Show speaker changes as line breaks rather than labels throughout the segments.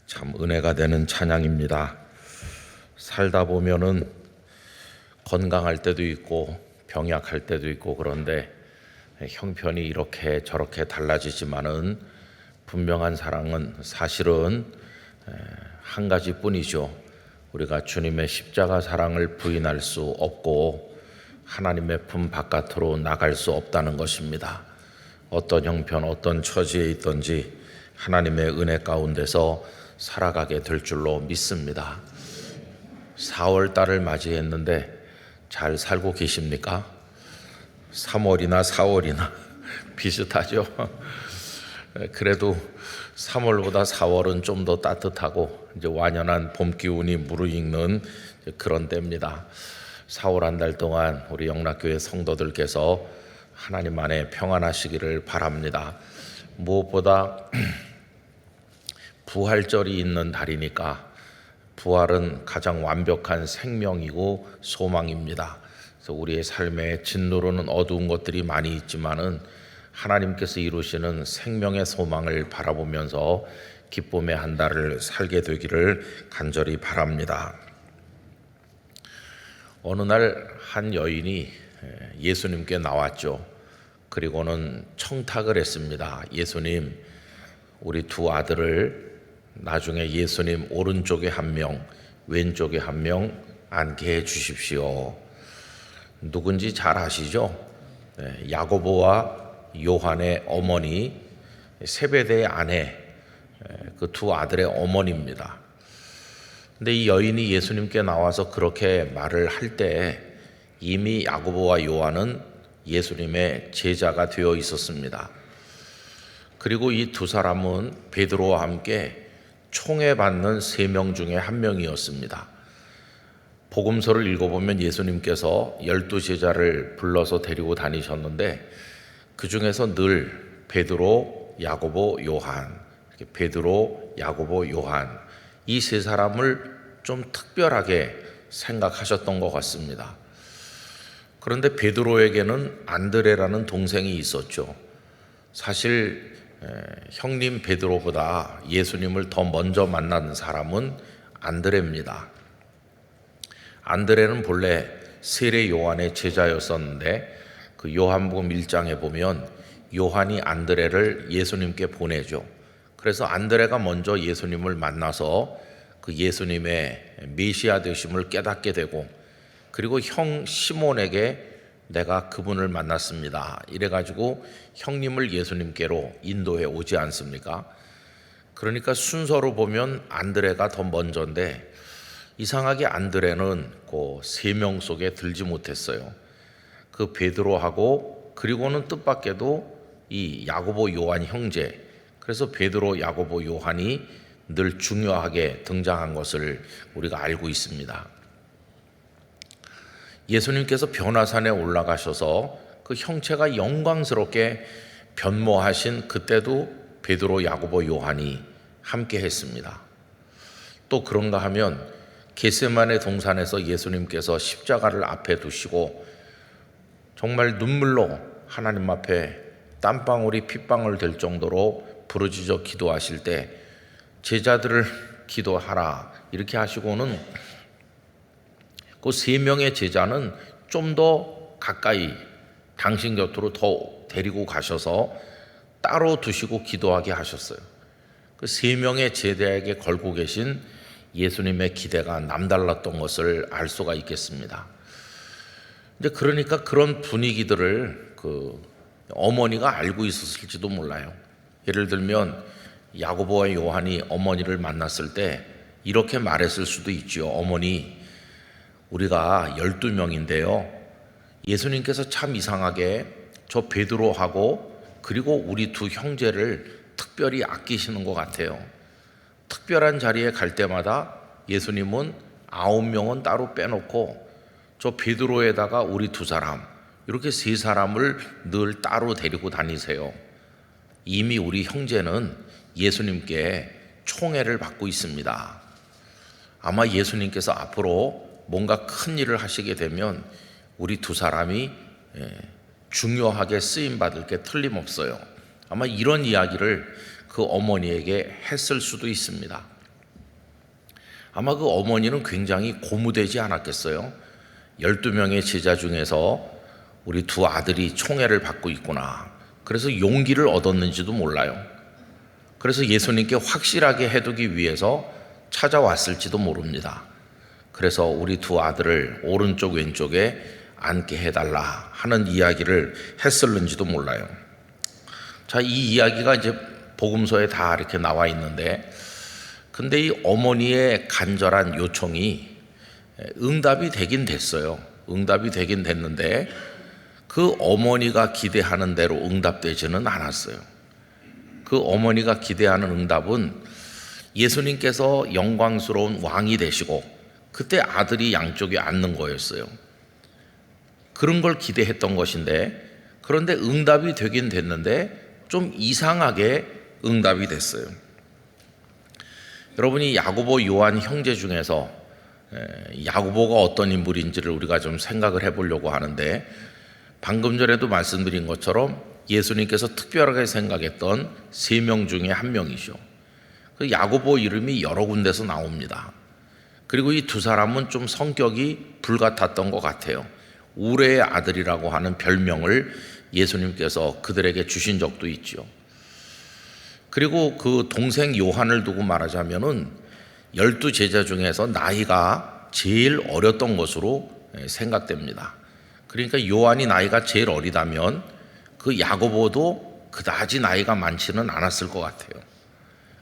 참 은혜가 되는 찬양입니다. 살다 보면은 건강할 때도 있고 병약할 때도 있고 그런데 형편이 이렇게 저렇게 달라지지만은 분명한 사랑은 사실은 한 가지뿐이죠. 우리가 주님의 십자가 사랑을 부인할 수 없고 하나님의 품 바깥으로 나갈 수 없다는 것입니다. 어떤 형편, 어떤 처지에 있든지 하나님의 은혜 가운데서 살아가게 될 줄로 믿습니다. 4월 달을 맞이했는데 잘 살고 계십니까? 3월이나 4월이나 비슷하죠? 그래도 3월보다 4월은 좀 더 따뜻하고 이제 완연한 봄 기운이 무르익는 그런 때입니다. 4월 한 달 동안 우리 영락교회 성도들께서 하나님 안에 평안하시기를 바랍니다. 무엇보다 부활절이 있는 달이니까 부활은 가장 완벽한 생명이고 소망입니다. 그래서 우리의 삶에 진노로는 어두운 것들이 많이 있지만은 하나님께서 이루시는 생명의 소망을 바라보면서 기쁨의 한 달을 살게 되기를 간절히 바랍니다. 어느 날 한 여인이 예수님께 나왔죠. 그리고는 청탁을 했습니다. 예수님, 우리 두 아들을 나중에 예수님 오른쪽에 한 명, 왼쪽에 한 명 앉게 해 주십시오. 누군지 잘 아시죠? 야고보와 요한의 어머니, 세베대의 아내, 그 두 아들의 어머니입니다. 근데 이 여인이 예수님께 나와서 그렇게 말을 할 때 이미 야고보와 요한은 예수님의 제자가 되어 있었습니다. 그리고 이 두 사람은 베드로와 함께 총애받는 3명 중에 한 명이었습니다. 복음서를 읽어보면 예수님께서 12제자를 불러서 데리고 다니셨는데 그 중에서 늘 베드로, 야고보, 요한, 베드로, 야고보, 요한 이 세 사람을 좀 특별하게 생각하셨던 것 같습니다. 그런데 베드로에게는 안드레라는 동생이 있었죠. 사실 형님 베드로보다 예수님을 더 먼저 만난 사람은 안드레입니다. 안드레는 본래 세례 요한의 제자였었는데 그 요한복음 1장에 보면 요한이 안드레를 예수님께 보내죠. 그래서 안드레가 먼저 예수님을 만나서 그 예수님의 메시아 되심을 깨닫게 되고 그리고 형 시몬에게 내가 그분을 만났습니다. 이래가지고 형님을 예수님께로 인도해 오지 않습니까? 그러니까 순서로 보면 안드레가 더 먼저인데 이상하게 안드레는 그 3명 속에 들지 못했어요. 그 베드로하고 그리고는 뜻밖에도 이 야고보 요한 형제, 그래서 베드로, 야고보, 요한이 늘 중요하게 등장한 것을 우리가 알고 있습니다. 예수님께서 변화산에 올라가셔서 그 형체가 영광스럽게 변모하신 그때도 베드로, 야고보, 요한이 함께 했습니다. 또 그런가 하면 겟세마네 동산에서 예수님께서 십자가를 앞에 두시고 정말 눈물로 하나님 앞에 땀방울이 핏방울 될 정도로 부르짖어 기도하실 때 제자들을 기도하라 이렇게 하시고는 그 3명의 제자는 좀 더 가까이 당신 곁으로 더 데리고 가셔서 따로 두시고 기도하게 하셨어요. 그 3명의 제자에게 걸고 계신 예수님의 기대가 남달랐던 것을 알 수가 있겠습니다. 이제 그러니까 그런 분위기들을 그 어머니가 알고 있었을지도 몰라요. 예를 들면 야고보와 요한이 어머니를 만났을 때 이렇게 말했을 수도 있죠. 어머니, 우리가 12명인데요. 예수님께서 참 이상하게 저 베드로하고 그리고 우리 두 형제를 특별히 아끼시는 것 같아요. 특별한 자리에 갈 때마다 예수님은 9명은 따로 빼놓고 저 베드로에다가 우리 2사람 이렇게 3사람을 늘 따로 데리고 다니세요. 이미 우리 형제는 예수님께 총애를 받고 있습니다. 아마 예수님께서 앞으로 뭔가 큰 일을 하시게 되면 우리 2사람이 중요하게 쓰임받을 게 틀림없어요. 아마 이런 이야기를 그 어머니에게 했을 수도 있습니다. 아마 그 어머니는 굉장히 고무되지 않았겠어요? 12명의 제자 중에서 우리 두 아들이 총애를 받고 있구나. 그래서 용기를 얻었는지도 몰라요. 그래서 예수님께 확실하게 해두기 위해서 찾아왔을지도 모릅니다. 그래서 우리 두 아들을 오른쪽 왼쪽에 앉게 해달라 하는 이야기를 했을는지도 몰라요. 자, 이 이야기가 이제 복음서에 다 이렇게 나와 있는데, 근데 이 어머니의 간절한 요청이 응답이 되긴 됐어요. 응답이 되긴 됐는데 그 어머니가 기대하는 대로 응답되지는 않았어요. 그 어머니가 기대하는 응답은 예수님께서 영광스러운 왕이 되시고 그때 아들이 양쪽에 앉는 거였어요. 그런 걸 기대했던 것인데, 그런데 응답이 되긴 됐는데 좀 이상하게 응답이 됐어요. 여러분이 야고보 요한 형제 중에서 야고보가 어떤 인물인지를 우리가 좀 생각을 해보려고 하는데, 방금 전에도 말씀드린 것처럼 예수님께서 특별하게 생각했던 3명 중에 한 명이죠. 그 야고보 이름이 여러 군데서 나옵니다. 그리고 이 두 사람은 좀 성격이 불같았던 것 같아요. 우레의 아들이라고 하는 별명을 예수님께서 그들에게 주신 적도 있죠. 그리고 그 동생 요한을 두고 말하자면은 12제자 중에서 나이가 제일 어렸던 것으로 생각됩니다. 그러니까 요한이 나이가 제일 어리다면 그 야고보도 그다지 나이가 많지는 않았을 것 같아요.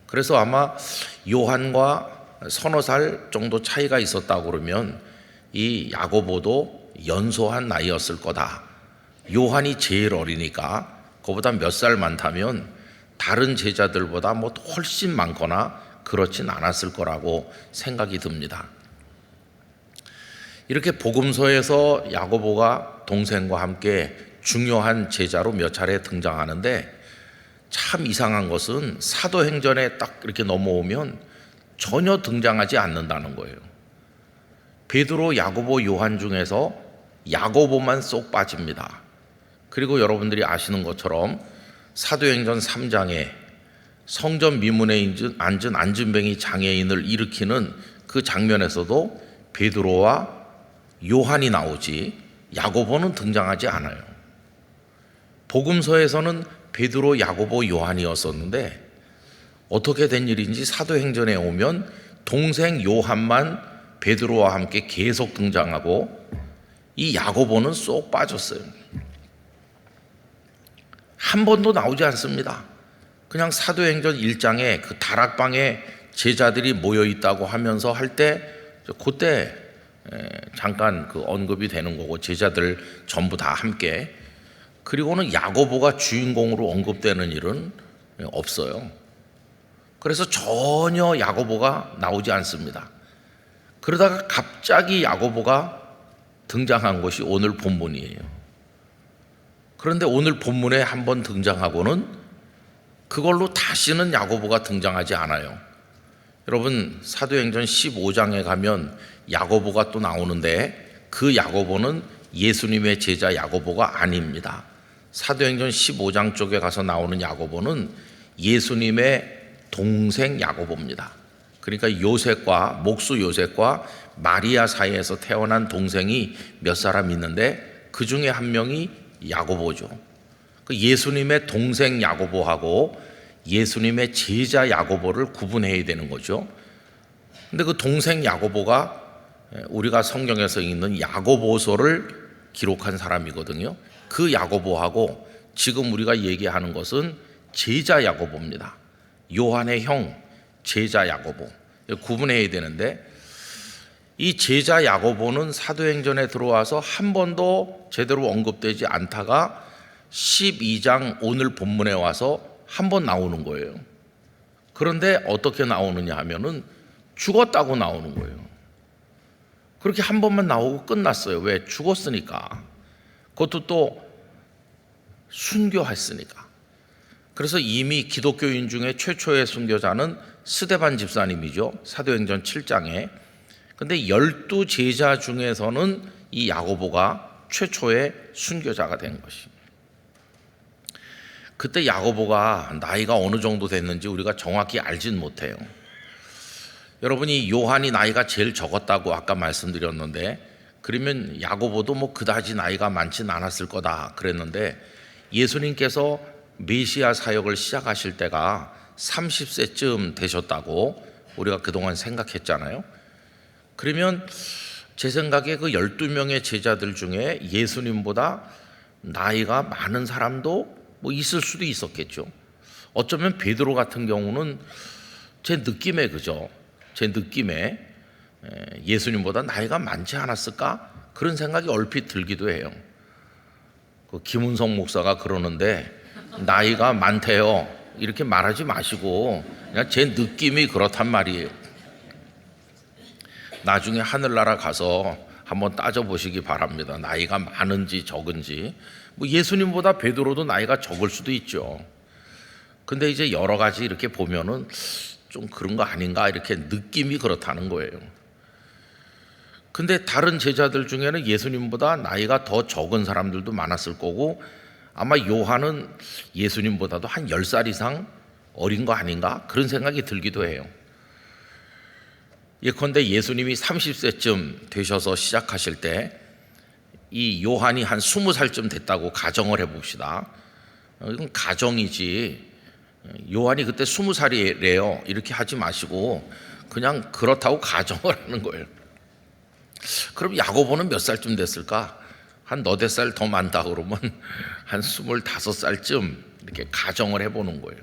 그래서 아마 요한과 서너 살 정도 차이가 있었다고 그러면 이 야고보도 연소한 나이였을 거다. 요한이 제일 어리니까 그보다 몇 살 많다면 다른 제자들보다 뭐 훨씬 많거나 그렇진 않았을 거라고 생각이 듭니다. 이렇게 복음서에서 야고보가 동생과 함께 중요한 제자로 몇 차례 등장하는데, 참 이상한 것은 사도행전에 딱 이렇게 넘어오면 전혀 등장하지 않는다는 거예요. 베드로, 야고보, 요한 중에서 야고보만 쏙 빠집니다. 그리고 여러분들이 아시는 것처럼 사도행전 3장에 성전 미문에 앉은 안진뱅이 장애인을 일으키는 그 장면에서도 베드로와 요한이 나오지 야고보는 등장하지 않아요. 복음서에서는 베드로, 야고보, 요한이었었는데 어떻게 된 일인지 사도행전에 오면 동생 요한만 베드로와 함께 계속 등장하고 이 야고보는 쏙 빠졌어요. 한 번도 나오지 않습니다. 그냥 사도행전 1장에 그 다락방에 제자들이 모여 있다고 하면서 할 때 그때 잠깐 그 언급이 되는 거고, 제자들 전부 다 함께. 그리고는 야고보가 주인공으로 언급되는 일은 없어요. 그래서 전혀 야고보가 나오지 않습니다. 그러다가 갑자기 야고보가 등장한 것이 오늘 본문이에요. 그런데 오늘 본문에 한번 등장하고는 그걸로 다시는 야고보가 등장하지 않아요. 여러분, 사도행전 15장에 가면 야고보가 또 나오는데 그 야고보는 예수님의 제자 야고보가 아닙니다. 사도행전 15장 쪽에 가서 나오는 야고보는 예수님의 동생 야고보입니다. 그러니까 요셉과 목수 요셉과 마리아 사이에서 태어난 동생이 몇 사람 있는데 그 중에 한 명이 야고보죠. 그 예수님의 동생 야고보하고 예수님의 제자 야고보를 구분해야 되는 거죠. 근데 그 동생 야고보가 우리가 성경에서 읽는 야고보서를 기록한 사람이거든요. 그 야고보하고 지금 우리가 얘기하는 것은 제자 야고보입니다. 요한의 형 제자 야고보, 구분해야 되는데, 이 제자 야고보는 사도행전에 들어와서 한 번도 제대로 언급되지 않다가 12장 오늘 본문에 와서 한 번 나오는 거예요. 그런데 어떻게 나오느냐 하면은 죽었다고 나오는 거예요. 그렇게 한 번만 나오고 끝났어요. 왜? 죽었으니까. 그것도 또 순교했으니까. 그래서 이미 기독교인 중에 최초의 순교자는 스데반 집사님이죠. 사도행전 7장에. 근데 12제자 중에서는 이 야고보가 최초의 순교자가 된 것입니다. 그때 야고보가 나이가 어느 정도 됐는지 우리가 정확히 알진 못해요. 여러분이 요한이 나이가 제일 적었다고 아까 말씀드렸는데, 그러면 야고보도 뭐 그다지 나이가 많진 않았을 거다 그랬는데, 예수님께서 메시아 사역을 시작하실 때가 30세쯤 되셨다고 우리가 그동안 생각했잖아요. 그러면 제 생각에 그 12명의 제자들 중에 예수님보다 나이가 많은 사람도 뭐 있을 수도 있었겠죠. 어쩌면 베드로 같은 경우는 제 느낌에, 그죠? 제 느낌에 예수님보다 나이가 많지 않았을까? 그런 생각이 얼핏 들기도 해요. 그 김은성 목사가 그러는데 나이가 많대요. 이렇게 말하지 마시고 그냥 제 느낌이 그렇단 말이에요. 나중에 하늘나라 가서 한번 따져보시기 바랍니다. 나이가 많은지 적은지. 뭐 예수님보다 베드로도 나이가 적을 수도 있죠. 근데 이제 여러 가지 이렇게 보면은 좀 그런 거 아닌가, 이렇게 느낌이 그렇다는 거예요. 근데 다른 제자들 중에는 예수님보다 나이가 더 적은 사람들도 많았을 거고, 아마 요한은 예수님보다도 한 10살 이상 어린 거 아닌가, 그런 생각이 들기도 해요. 예컨대 예수님이 30세쯤 되셔서 시작하실 때 이 요한이 한 20살쯤 됐다고 가정을 해봅시다. 이건 가정이지, 요한이 그때 20살이래요 이렇게 하지 마시고 그냥 그렇다고 가정을 하는 거예요. 그럼 야고보는 몇 살쯤 됐을까? 한 너댓 살 더 많다 그러면 한 25살쯤 이렇게 가정을 해보는 거예요.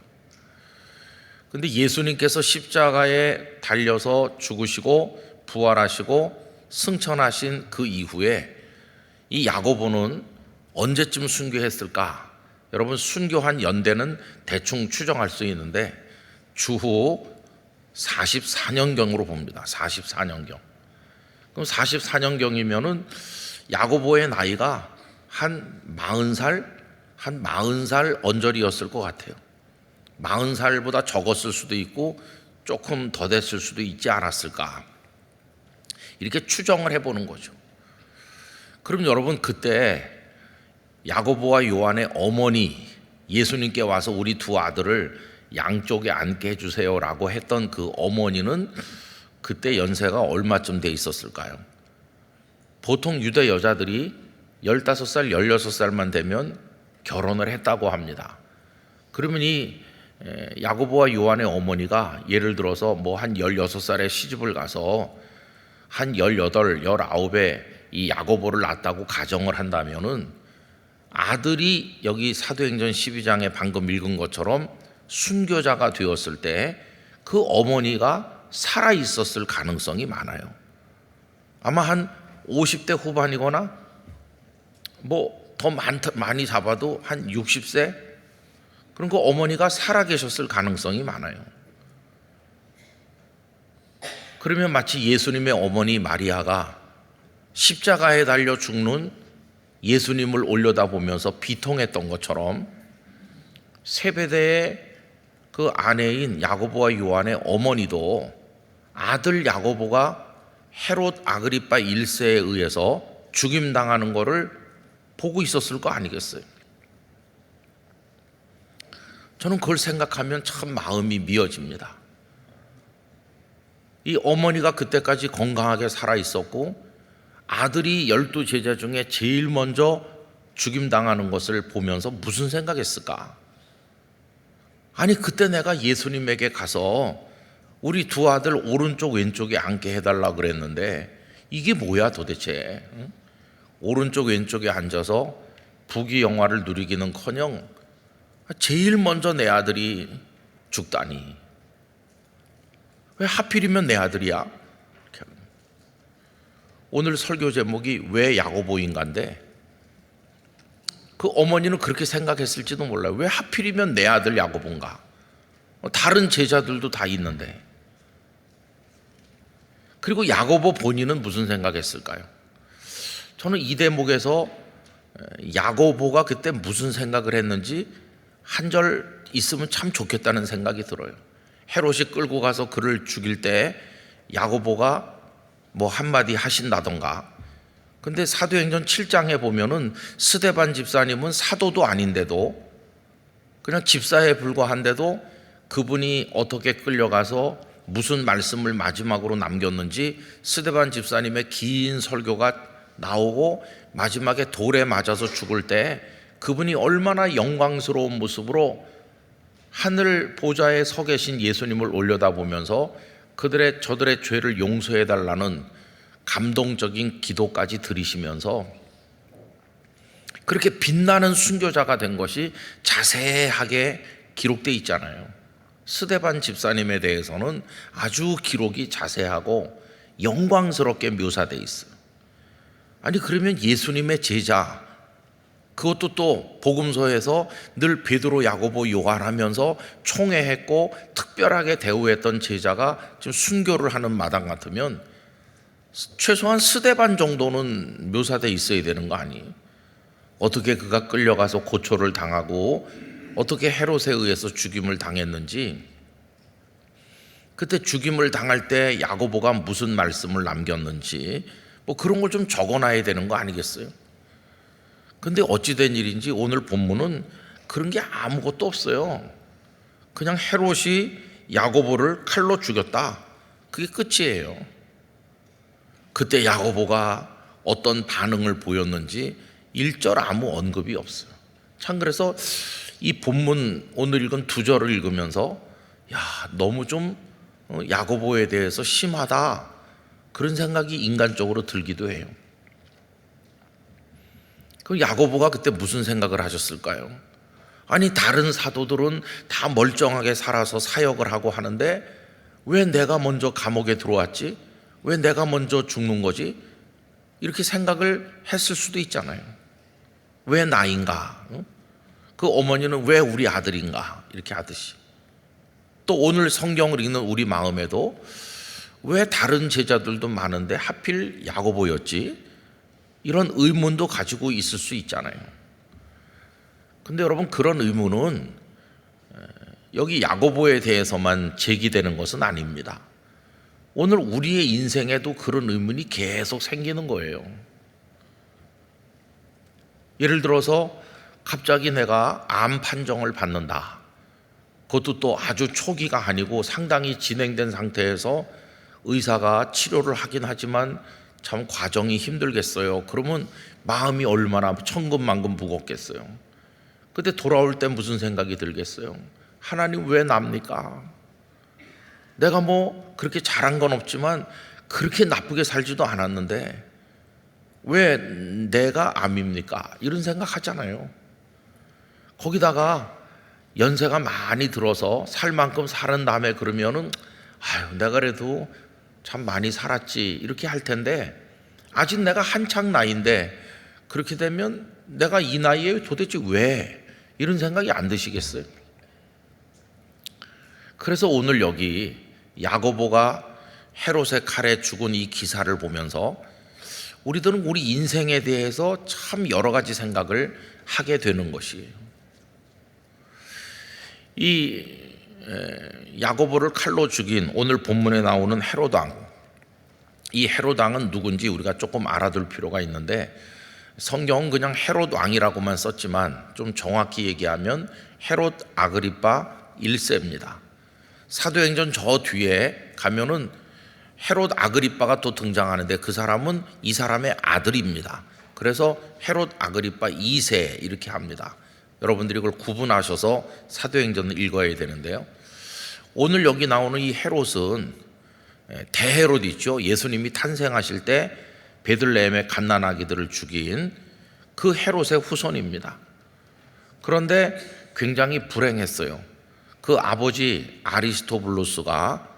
근데 예수님께서 십자가에 달려서 죽으시고 부활하시고 승천하신 그 이후에 이 야고보는 언제쯤 순교했을까? 여러분, 순교한 연대는 대충 추정할 수 있는데 주후 44년경으로 봅니다. 44년경. 그럼 44년경이면은 야고보의 나이가 한 40살 언저리였을 것 같아요. 40살보다 적었을 수도 있고 조금 더 됐을 수도 있지 않았을까, 이렇게 추정을 해보는 거죠. 그럼 여러분, 그때 야고보와 요한의 어머니 예수님께 와서 우리 두 아들을 양쪽에 앉게 해주세요라고 했던 그 어머니는 그때 연세가 얼마쯤 돼 있었을까요? 보통 유대 여자들이 15살, 16살만 되면 결혼을 했다고 합니다. 그러면 이 야고보와 요한의 어머니가 예를 들어서 뭐 한 16살에 시집을 가서 한 18, 19에 이 야고보를 낳았다고 가정을 한다면은 아들이 여기 사도행전 12장에 방금 읽은 것처럼 순교자가 되었을 때 그 어머니가 살아 있었을 가능성이 많아요. 아마 한 50대 후반이거나 뭐 더 많이 잡아도 한 60세, 그런 그 어머니가 살아 계셨을 가능성이 많아요. 그러면 마치 예수님의 어머니 마리아가 십자가에 달려 죽는 예수님을 올려다보면서 비통했던 것처럼 세베대의 그 아내인 야고보와 요한의 어머니도 아들 야고보가 헤롯 아그리파 1세에 의해서 죽임당하는 것을 보고 있었을 거 아니겠어요? 저는 그걸 생각하면 참 마음이 미어집니다. 이 어머니가 그때까지 건강하게 살아 있었고 아들이 12제자 중에 제일 먼저 죽임당하는 것을 보면서 무슨 생각했을까? 아니, 그때 내가 예수님에게 가서 우리 두 아들 오른쪽 왼쪽에 앉게 해달라 그랬는데 이게 뭐야 도대체? 응? 오른쪽 왼쪽에 앉아서 부귀영화를 누리기는커녕 제일 먼저 내 아들이 죽다니, 왜 하필이면 내 아들이야? 오늘 설교 제목이 왜 야고보인가인데 그 어머니는 그렇게 생각했을지도 몰라요. 왜 하필이면 내 아들 야고보인가? 다른 제자들도 다 있는데. 그리고 야고보 본인은 무슨 생각했을까요? 저는 이 대목에서 야고보가 그때 무슨 생각을 했는지 한 절 있으면 참 좋겠다는 생각이 들어요. 헤롯이 끌고 가서 그를 죽일 때 야고보가 뭐 한마디 하신다던가. 근데 사도행전 7장에 보면은 스데반 집사님은 사도도 아닌데도 그냥 집사에 불과한데도 그분이 어떻게 끌려가서 무슨 말씀을 마지막으로 남겼는지 스데반 집사님의 긴 설교가 나오고 마지막에 돌에 맞아서 죽을 때 그분이 얼마나 영광스러운 모습으로 하늘 보좌에 서 계신 예수님을 올려다보면서 저들의 죄를 용서해 달라는 감동적인 기도까지 드리시면서 그렇게 빛나는 순교자가 된 것이 자세하게 기록되어 있잖아요. 스데반 집사님에 대해서는 아주 기록이 자세하고 영광스럽게 묘사되어 있어요. 아니 그러면 예수님의 제자, 그것도 또 복음서에서 늘 베드로, 야고보, 요한 하면서 총회했고 특별하게 대우했던 제자가 지금 순교를 하는 마당 같으면 최소한 스데반 정도는 묘사되어 있어야 되는 거 아니에요? 어떻게 그가 끌려가서 고초를 당하고 어떻게 헤롯에 의해서 죽임을 당했는지, 그때 죽임을 당할 때 야고보가 무슨 말씀을 남겼는지 뭐 그런 걸 좀 적어놔야 되는 거 아니겠어요? 근데 어찌된 일인지 오늘 본문은 그런 게 아무것도 없어요. 그냥 헤롯이 야고보를 칼로 죽였다, 그게 끝이에요. 그때 야고보가 어떤 반응을 보였는지 1절 아무 언급이 없어요. 참 그래서 이 본문 오늘 읽은 2절을 읽으면서 너무 좀 야고보에 대해서 심하다, 그런 생각이 인간적으로 들기도 해요. 그 야고보가 그때 무슨 생각을 하셨을까요? 아니 다른 사도들은 다 멀쩡하게 살아서 사역을 하고 하는데 왜 내가 먼저 감옥에 들어왔지? 왜 내가 먼저 죽는 거지? 이렇게 생각을 했을 수도 있잖아요. 왜 나인가? 그 어머니는 왜 우리 아들인가? 이렇게 하듯이. 또 오늘 성경을 읽는 우리 마음에도 왜 다른 제자들도 많은데 하필 야고보였지? 이런 의문도 가지고 있을 수 있잖아요. 근데 여러분, 그런 의문은 여기 야고보에 대해서만 제기되는 것은 아닙니다. 오늘 우리의 인생에도 그런 의문이 계속 생기는 거예요. 예를 들어서 갑자기 내가 암 판정을 받는다. 그것도 또 아주 초기가 아니고 상당히 진행된 상태에서 의사가 치료를 하긴 하지만 참 과정이 힘들겠어요. 그러면 마음이 얼마나 천근만근 무겁겠어요. 그때 돌아올 때 무슨 생각이 들겠어요? 하나님 왜 납니까? 내가 뭐 그렇게 잘한 건 없지만 그렇게 나쁘게 살지도 않았는데 왜 내가 암입니까? 이런 생각 하잖아요. 거기다가 연세가 많이 들어서 살 만큼 사는 다음에 그러면은 내가 그래도 참 많이 살았지 이렇게 할 텐데 아직 내가 한창 나이인데 그렇게 되면 내가 이 나이에 도대체 왜 이런 생각이 안 드시겠어요? 그래서 오늘 여기 야고보가 헤롯의 칼에 죽은 이 기사를 보면서 우리들은 우리 인생에 대해서 참 여러 가지 생각을 하게 되는 것이에요. 이 야고보를 칼로 죽인 오늘 본문에 나오는 헤롯 왕, 이 헤롯 왕은 누군지 우리가 조금 알아둘 필요가 있는데 성경은 그냥 헤롯 왕이라고만 썼지만 좀 정확히 얘기하면 헤롯 아그리파 1세입니다. 사도행전 저 뒤에 가면은 헤롯 아그리파가 또 등장하는데 그 사람은 이 사람의 아들입니다. 그래서 헤롯 아그리파 2세 이렇게 합니다. 여러분들이 그걸 구분하셔서 사도행전을 읽어야 되는데요. 오늘 여기 나오는 이 헤롯은 대헤롯 있죠. 예수님이 탄생하실 때 베들레헴의 갓난아기들을 죽인 그 헤롯의 후손입니다. 그런데 굉장히 불행했어요. 그 아버지 아리스토블루스가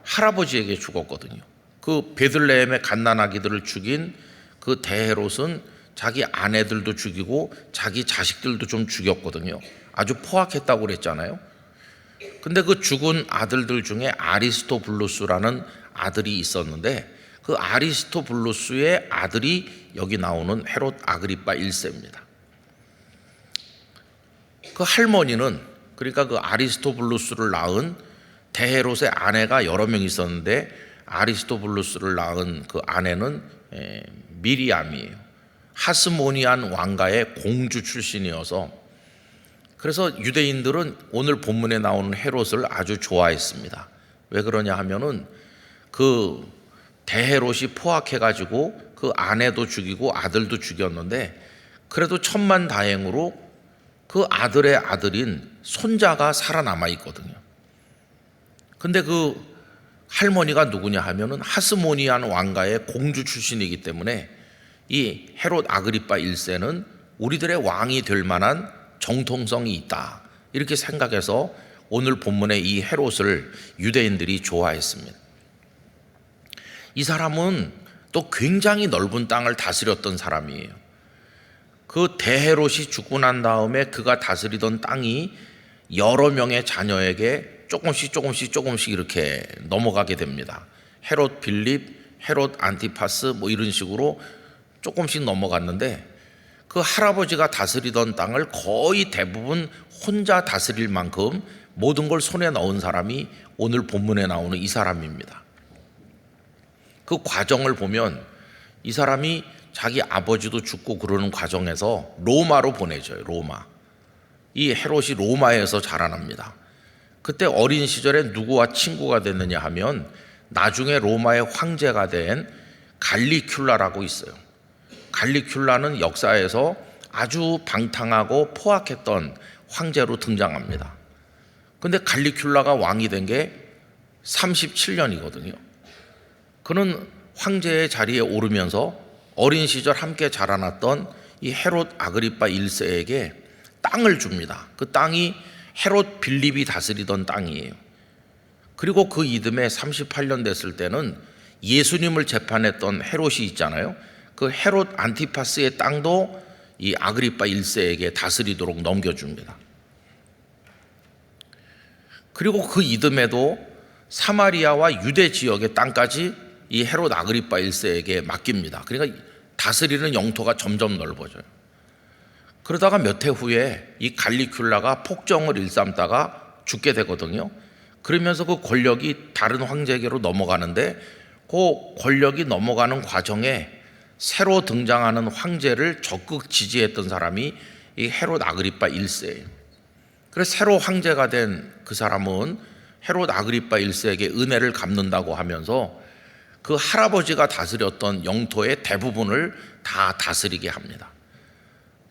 할아버지에게 죽었거든요. 그 베들레헴의 갓난아기들을 죽인 그 대헤롯은 자기 아내들도 죽이고 자기 자식들도 좀 죽였거든요. 아주 포악했다고 그랬잖아요. 근데 그 죽은 아들들 중에 아리스토블루스라는 아들이 있었는데 그 아리스토블루스의 아들이 여기 나오는 헤롯 아그리파 1세입니다. 그 할머니는, 그러니까 그 아리스토블루스를 낳은 대헤롯의 아내가 여러 명 있었는데 아리스토블루스를 낳은 그 아내는 미리암이에요. 하스모니안 왕가의 공주 출신이어서 그래서 유대인들은 오늘 본문에 나오는 헤롯을 아주 좋아했습니다. 왜 그러냐 하면은 그 대헤롯이 포악해가지고 그 아내도 죽이고 아들도 죽였는데 그래도 천만다행으로 그 아들의 아들인 손자가 살아남아 있거든요. 근데 그 할머니가 누구냐 하면은 하스모니안 왕가의 공주 출신이기 때문에 이 헤롯 아그리파 1세는 우리들의 왕이 될 만한 정통성이 있다, 이렇게 생각해서 오늘 본문의 이 헤롯을 유대인들이 좋아했습니다. 이 사람은 또 굉장히 넓은 땅을 다스렸던 사람이에요. 그 대헤롯이 죽고 난 다음에 그가 다스리던 땅이 여러 명의 자녀에게 조금씩 이렇게 넘어가게 됩니다. 헤롯 빌립, 헤롯 안티파스 뭐 이런 식으로 조금씩 넘어갔는데 그 할아버지가 다스리던 땅을 거의 대부분 혼자 다스릴 만큼 모든 걸 손에 넣은 사람이 오늘 본문에 나오는 이 사람입니다. 그 과정을 보면 이 사람이 자기 아버지도 죽고 그러는 과정에서 로마로 보내져요. 로마. 이 헤롯이 로마에서 자라납니다. 그때 어린 시절에 누구와 친구가 됐느냐 하면 나중에 로마의 황제가 된 갈리큘라라고 있어요. 갈리큘라는 역사에서 아주 방탕하고 포악했던 황제로 등장합니다. 근데 갈리큘라가 왕이 된 게 37년이거든요. 그는 황제의 자리에 오르면서 어린 시절 함께 자라났던 이 헤롯 아그리파 1세에게 땅을 줍니다. 그 땅이 헤롯 빌립이 다스리던 땅이에요. 그리고 그 이듬해 38년 됐을 때는 예수님을 재판했던 헤롯이 있잖아요. 그 헤롯 안티파스의 땅도 이 아그리파 1세에게 다스리도록 넘겨줍니다. 그리고 그 이듬해도 사마리아와 유대 지역의 땅까지 이 헤롯 아그리파 1세에게 맡깁니다. 그러니까 다스리는 영토가 점점 넓어져요. 그러다가 몇 해 후에 이 갈리큘라가 폭정을 일삼다가 죽게 되거든요. 그러면서 그 권력이 다른 황제에게로 넘어가는데 그 권력이 넘어가는 과정에 새로 등장하는 황제를 적극 지지했던 사람이 이 헤롯 아그리파 1세예요. 그래서 새로 황제가 된 그 사람은 헤롯 아그리파 1세에게 은혜를 갚는다고 하면서 그 할아버지가 다스렸던 영토의 대부분을 다 다스리게 합니다.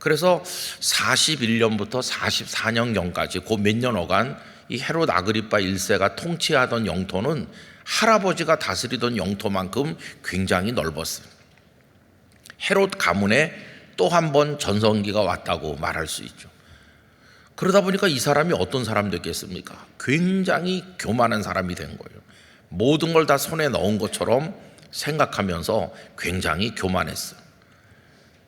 그래서 41년부터 44년경까지 그 몇 년여간 이 헤롯 아그리파 1세가 통치하던 영토는 할아버지가 다스리던 영토만큼 굉장히 넓었어요. 헤롯 가문에 또 한 번 전성기가 왔다고 말할 수 있죠. 그러다 보니까 이 사람이 어떤 사람 됐겠습니까? 굉장히 교만한 사람이 된 거예요. 모든 걸 다 손에 넣은 것처럼 생각하면서 굉장히 교만했어요.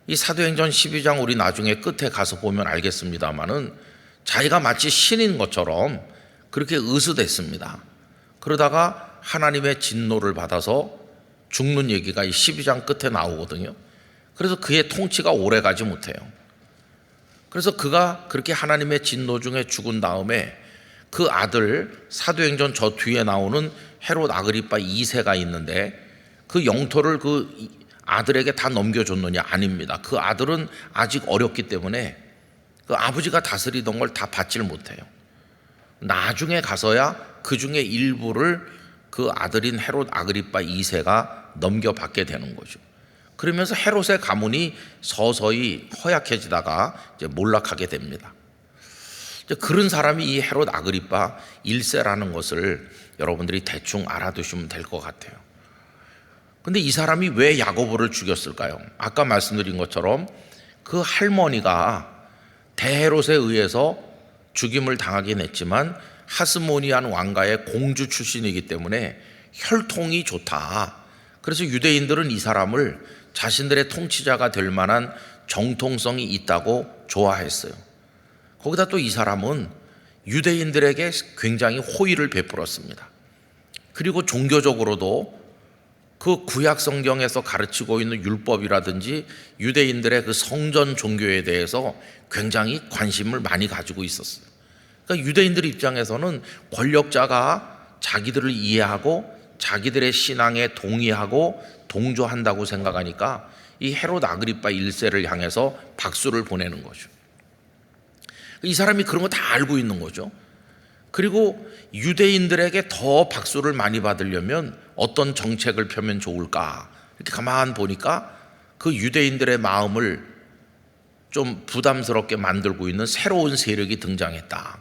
이 사도행전 12장 우리 나중에 끝에 가서 보면 알겠습니다만은 자기가 마치 신인 것처럼 그렇게 의수됐습니다. 그러다가 하나님의 진노를 받아서 죽는 얘기가 이 12장 끝에 나오거든요. 그래서 그의 통치가 오래 가지 못해요. 그래서 그가 그렇게 하나님의 진노 중에 죽은 다음에 그 아들 사도행전 저 뒤에 나오는 헤롯 아그리파 2세가 있는데 그 영토를 그 아들에게 다 넘겨줬느냐? 아닙니다. 그 아들은 아직 어렸기 때문에 그 아버지가 다스리던 걸 다 받질 못해요. 나중에 가서야 그 중에 일부를 그 아들인 헤롯 아그리파 2세가 넘겨받게 되는 거죠. 그러면서 헤롯의 가문이 서서히 허약해지다가 이제 몰락하게 됩니다. 그런 사람이 이 헤롯 아그리파 1세라는 것을 여러분들이 대충 알아두시면 될 것 같아요. 근데 이 사람이 왜 야고보를 죽였을까요? 아까 말씀드린 것처럼 그 할머니가 대헤롯에 의해서 죽임을 당하긴 했지만 하스모니안 왕가의 공주 출신이기 때문에 혈통이 좋다. 그래서 유대인들은 이 사람을 자신들의 통치자가 될 만한 정통성이 있다고 좋아했어요. 거기다 또 이 사람은 유대인들에게 굉장히 호의를 베풀었습니다. 그리고 종교적으로도 그 구약 성경에서 가르치고 있는 율법이라든지 유대인들의 그 성전 종교에 대해서 굉장히 관심을 많이 가지고 있었어요. 그러니까 유대인들 입장에서는 권력자가 자기들을 이해하고 자기들의 신앙에 동의하고 동조한다고 생각하니까 이 헤롯 아그리파 1세를 향해서 박수를 보내는 거죠. 이 사람이 그런 거 다 알고 있는 거죠. 그리고 유대인들에게 더 박수를 많이 받으려면 어떤 정책을 펴면 좋을까? 이렇게 가만 보니까 그 유대인들의 마음을 좀 부담스럽게 만들고 있는 새로운 세력이 등장했다.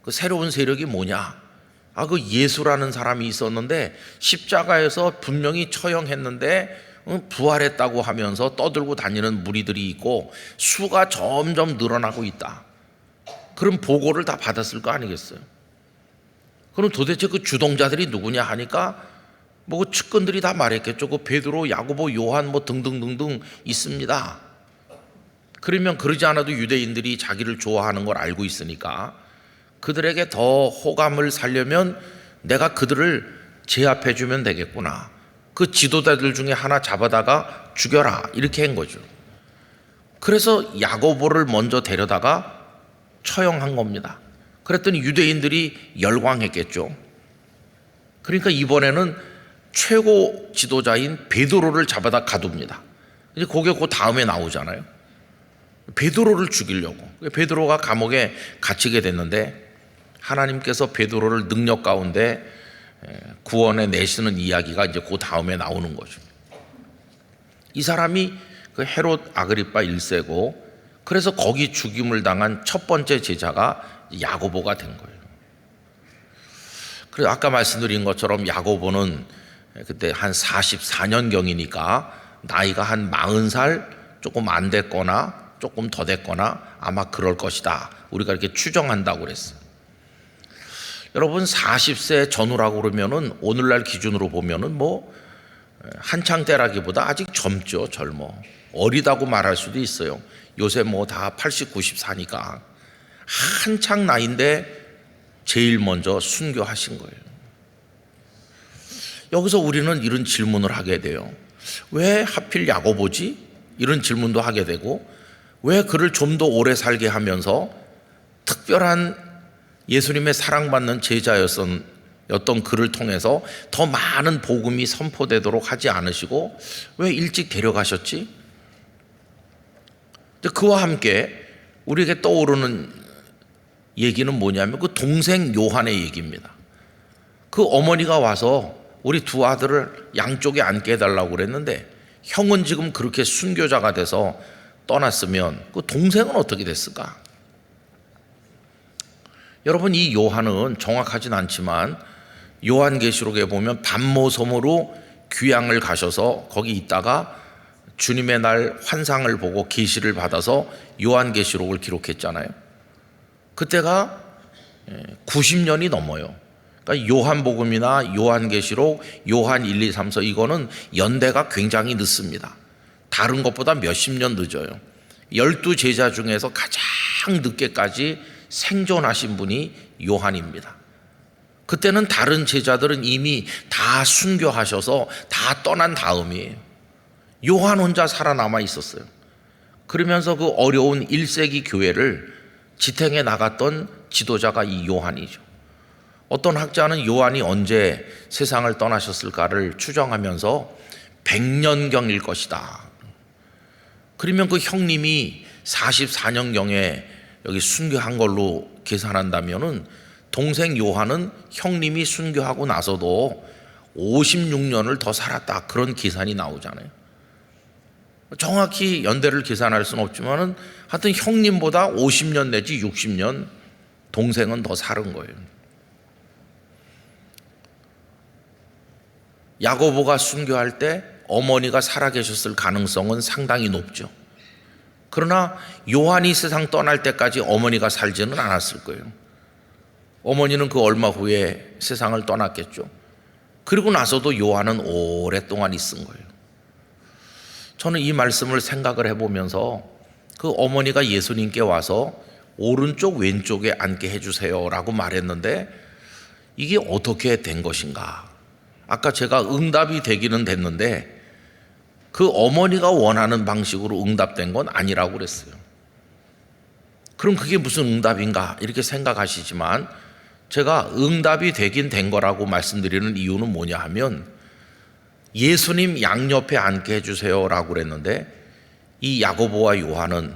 그 새로운 세력이 뭐냐? 그 예수라는 사람이 있었는데 십자가에서 분명히 처형했는데 부활했다고 하면서 떠들고 다니는 무리들이 있고 수가 점점 늘어나고 있다. 그런 보고를 다 받았을 거 아니겠어요? 그럼 도대체 그 주동자들이 누구냐 하니까 뭐 측근들이 다 말했겠죠. 그 베드로, 야고보, 요한 뭐 등등등등 있습니다. 그러면 그러지 않아도 유대인들이 자기를 좋아하는 걸 알고 있으니까 그들에게 더 호감을 살려면 내가 그들을 제압해 주면 되겠구나. 그 지도자들 중에 하나 잡아다가 죽여라. 이렇게 한 거죠. 그래서 야고보를 먼저 데려다가 처형한 겁니다. 그랬더니 유대인들이 열광했겠죠. 그러니까 이번에는 최고 지도자인 베드로를 잡아다 가둡니다. 이제 그게 그 다음에 나오잖아요. 베드로를 죽이려고. 베드로가 감옥에 갇히게 됐는데 하나님께서 베드로를 능력 가운데 구원해 내시는 이야기가 이제 그 다음에 나오는 거죠. 이 사람이 그 헤롯 아그리파 1세고 그래서 거기 죽임을 당한 첫 번째 제자가 야고보가 된 거예요. 그래서 아까 말씀드린 것처럼 야고보는 그때 한 44년경이니까 나이가 한 40살 조금 안 됐거나 조금 더 됐거나 아마 그럴 것이다. 우리가 이렇게 추정한다고 그랬어요. 여러분 40세 전후라고 그러면은 오늘날 기준으로 보면은 뭐 한창 때라기보다 아직 젊죠. 젊어. 어리다고 말할 수도 있어요. 요새 뭐 다 80, 90 사니까 한창 나이인데 제일 먼저 순교하신 거예요. 여기서 우리는 이런 질문을 하게 돼요. 왜 하필 야고보지? 이런 질문도 하게 되고 왜 그를 좀 더 오래 살게 하면서 특별한 예수님의 사랑받는 제자였던 그를 통해서 더 많은 복음이 선포되도록 하지 않으시고 왜 일찍 데려가셨지? 그와 함께 우리에게 떠오르는 얘기는 뭐냐면 그 동생 요한의 얘기입니다. 그 어머니가 와서 우리 두 아들을 양쪽에 앉게 해달라고 그랬는데 형은 지금 그렇게 순교자가 돼서 떠났으면 그 동생은 어떻게 됐을까? 여러분 이 요한은 정확하진 않지만 요한계시록에 보면 반모섬으로 귀향을 가셔서 거기 있다가 주님의 날 환상을 보고 계시를 받아서 요한계시록을 기록했잖아요. 그때가 90년이 넘어요. 그러니까 요한복음이나 요한계시록, 요한 1, 2, 3, 4 이거는 연대가 굉장히 늦습니다. 다른 것보다 몇십 년 늦어요. 12제자 중에서 가장 늦게까지 생존하신 분이 요한입니다. 그때는 다른 제자들은 이미 다 순교하셔서 다 떠난 다음이에요. 요한 혼자 살아남아 있었어요. 그러면서 그 어려운 1세기 교회를 지탱해 나갔던 지도자가 이 요한이죠. 어떤 학자는 요한이 언제 세상을 떠나셨을까를 추정하면서 100년경일 것이다. 그러면 그 형님이 44년경에 여기 순교한 걸로 계산한다면은 동생 요한은 형님이 순교하고 나서도 56년을 더 살았다. 그런 계산이 나오잖아요. 정확히 연대를 계산할 수는 없지만은 하여튼 형님보다 50년 내지 60년 동생은 더 살은 거예요. 야고보가 순교할 때 어머니가 살아계셨을 가능성은 상당히 높죠. 그러나 요한이 세상 떠날 때까지 어머니가 살지는 않았을 거예요. 어머니는 그 얼마 후에 세상을 떠났겠죠. 그리고 나서도 요한은 오랫동안 있은 거예요. 저는 이 말씀을 생각을 해보면서 그 어머니가 예수님께 와서 오른쪽 왼쪽에 앉게 해주세요 라고 말했는데 이게 어떻게 된 것인가? 아까 제가 응답이 되기는 됐는데 그 어머니가 원하는 방식으로 응답된 건 아니라고 그랬어요. 그럼 그게 무슨 응답인가 이렇게 생각하시지만 제가 응답이 되긴 된 거라고 말씀드리는 이유는 뭐냐 하면 예수님 양옆에 앉게 해주세요 라고 그랬는데 이 야고보와 요한은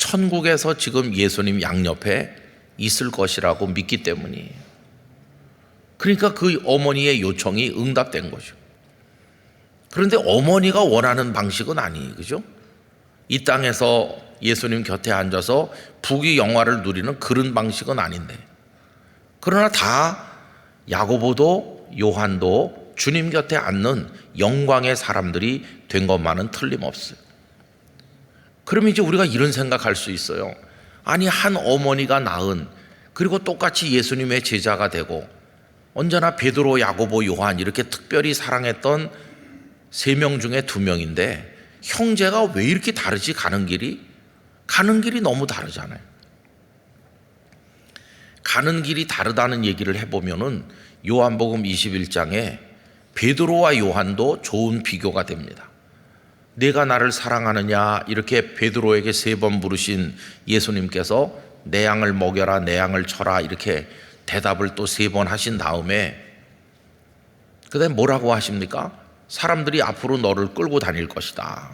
천국에서 지금 예수님 양옆에 있을 것이라고 믿기 때문이에요. 그러니까 그 어머니의 요청이 응답된 거죠. 그런데 어머니가 원하는 방식은 아니에요. 그죠? 이 땅에서 예수님 곁에 앉아서 부귀 영화를 누리는 그런 방식은 아닌데, 그러나 다 야고보도 요한도 주님 곁에 앉는 영광의 사람들이 된 것만은 틀림없어요. 그러면 이제 우리가 이런 생각할 수 있어요. 아니, 한 어머니가 낳은, 그리고 똑같이 예수님의 제자가 되고 언제나 베드로, 야고보, 요한 이렇게 특별히 사랑했던 3명 중에 2명인데 형제가 왜 이렇게 다르지? 가는 길이 너무 다르잖아요. 가는 길이 다르다는 얘기를 해보면은 요한복음 21장에 베드로와 요한도 좋은 비교가 됩니다. 내가 나를 사랑하느냐 이렇게 베드로에게 3번 물으신 예수님께서 내 양을 먹여라, 내 양을 쳐라 이렇게 대답을 또 3번 하신 다음에 그다음에 뭐라고 하십니까? 사람들이 앞으로 너를 끌고 다닐 것이다.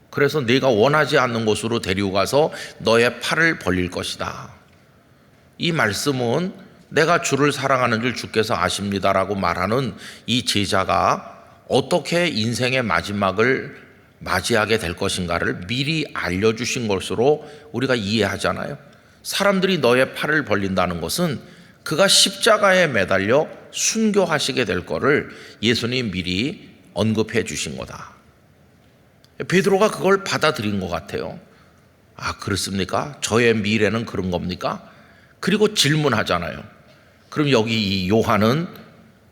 그래서 내가 원하지 않는 곳으로 데리고 가서 너의 팔을 벌릴 것이다. 이 말씀은 내가 주를 사랑하는 줄 주께서 아십니다라고 말하는 이 제자가 어떻게 인생의 마지막을 맞이하게 될 것인가를 미리 알려주신 것으로 우리가 이해하잖아요. 사람들이 너의 팔을 벌린다는 것은 그가 십자가에 매달려 순교하시게 될 거를 예수님 미리 언급해 주신 거다. 베드로가 그걸 받아들인 것 같아요. 아, 그렇습니까? 저의 미래는 그런 겁니까? 그리고 질문하잖아요. 그럼 여기 이 요한은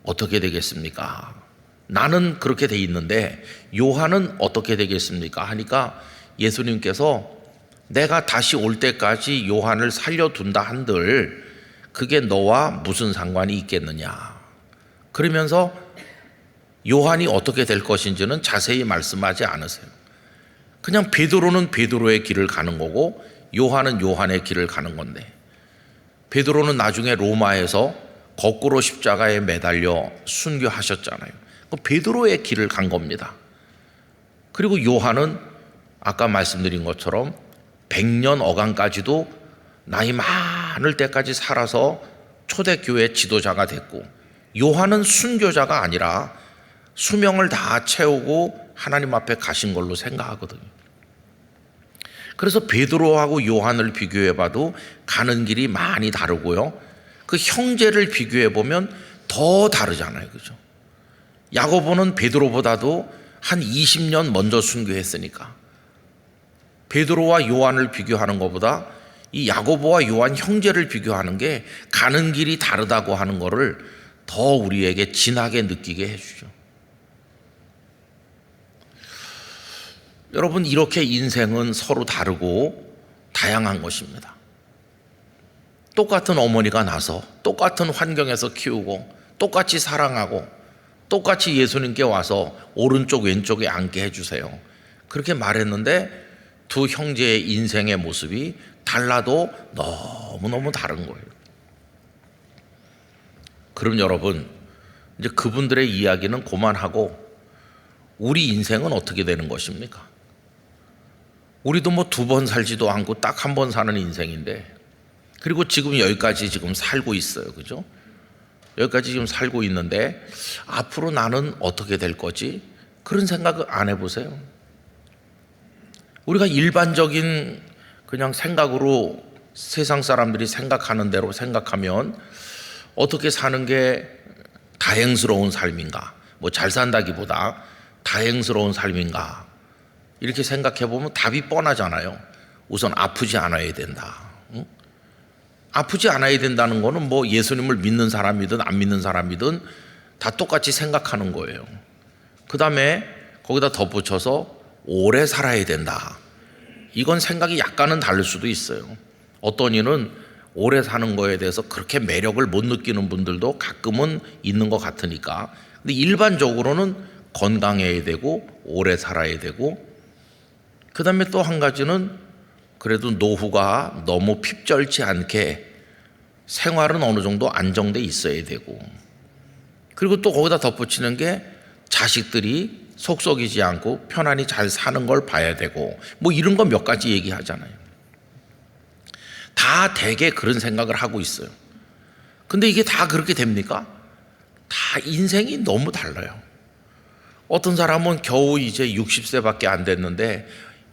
어떻게 되겠습니까? 나는 그렇게 돼 있는데 요한은 어떻게 되겠습니까? 하니까 예수님께서 내가 다시 올 때까지 요한을 살려둔다 한들 그게 너와 무슨 상관이 있겠느냐. 그러면서 요한이 어떻게 될 것인지는 자세히 말씀하지 않으세요. 그냥 베드로는 베드로의 길을 가는 거고 요한은 요한의 길을 가는 건데, 베드로는 나중에 로마에서 거꾸로 십자가에 매달려 순교하셨잖아요. 베드로의 길을 간 겁니다. 그리고 요한은 아까 말씀드린 것처럼 100년 어간까지도 나이 많을 때까지 살아서 초대교회 지도자가 됐고, 요한은 순교자가 아니라 수명을 다 채우고 하나님 앞에 가신 걸로 생각하거든요. 그래서 베드로하고 요한을 비교해 봐도 가는 길이 많이 다르고요. 그 형제를 비교해 보면 더 다르잖아요. 그죠? 야고보는 베드로보다도 한 20년 먼저 순교했으니까 베드로와 요한을 비교하는 것보다 이 야고보와 요한 형제를 비교하는 게 가는 길이 다르다고 하는 것을 더 우리에게 진하게 느끼게 해주죠. 여러분, 이렇게 인생은 서로 다르고 다양한 것입니다. 똑같은 어머니가 나서 똑같은 환경에서 키우고 똑같이 사랑하고 똑같이 예수님께 와서 오른쪽 왼쪽에 앉게 해주세요. 그렇게 말했는데 두 형제의 인생의 모습이 달라도 너무너무 다른 거예요. 그럼 여러분, 이제 그분들의 이야기는 그만하고 우리 인생은 어떻게 되는 것입니까? 우리도 뭐 2번 살지도 않고 딱 1번 사는 인생인데, 그리고 지금 여기까지 지금 살고 있어요. 그죠? 여기까지 지금 살고 있는데 앞으로 나는 어떻게 될 거지? 그런 생각을 안 해보세요. 우리가 일반적인 그냥 생각으로 세상 사람들이 생각하는 대로 생각하면 어떻게 사는 게 다행스러운 삶인가? 뭐 잘 산다기보다 다행스러운 삶인가? 이렇게 생각해 보면 답이 뻔하잖아요. 우선 아프지 않아야 된다. 응? 아프지 않아야 된다는 거는 뭐 예수님을 믿는 사람이든 안 믿는 사람이든 다 똑같이 생각하는 거예요. 그 다음에 거기다 덧붙여서 오래 살아야 된다. 이건 생각이 약간은 다를 수도 있어요. 어떤 이는 오래 사는 거에 대해서 그렇게 매력을 못 느끼는 분들도 가끔은 있는 것 같으니까. 근데 일반적으로는 건강해야 되고 오래 살아야 되고, 그 다음에 또 한 가지는 그래도 노후가 너무 핍절치 않게 생활은 어느 정도 안정돼 있어야 되고, 그리고 또 거기다 덧붙이는 게 자식들이 속 썩이지 않고 편안히 잘 사는 걸 봐야 되고, 뭐 이런 거 몇 가지 얘기하잖아요. 다 대개 그런 생각을 하고 있어요. 근데 이게 다 그렇게 됩니까? 다 인생이 너무 달라요. 어떤 사람은 겨우 이제 60세밖에 안 됐는데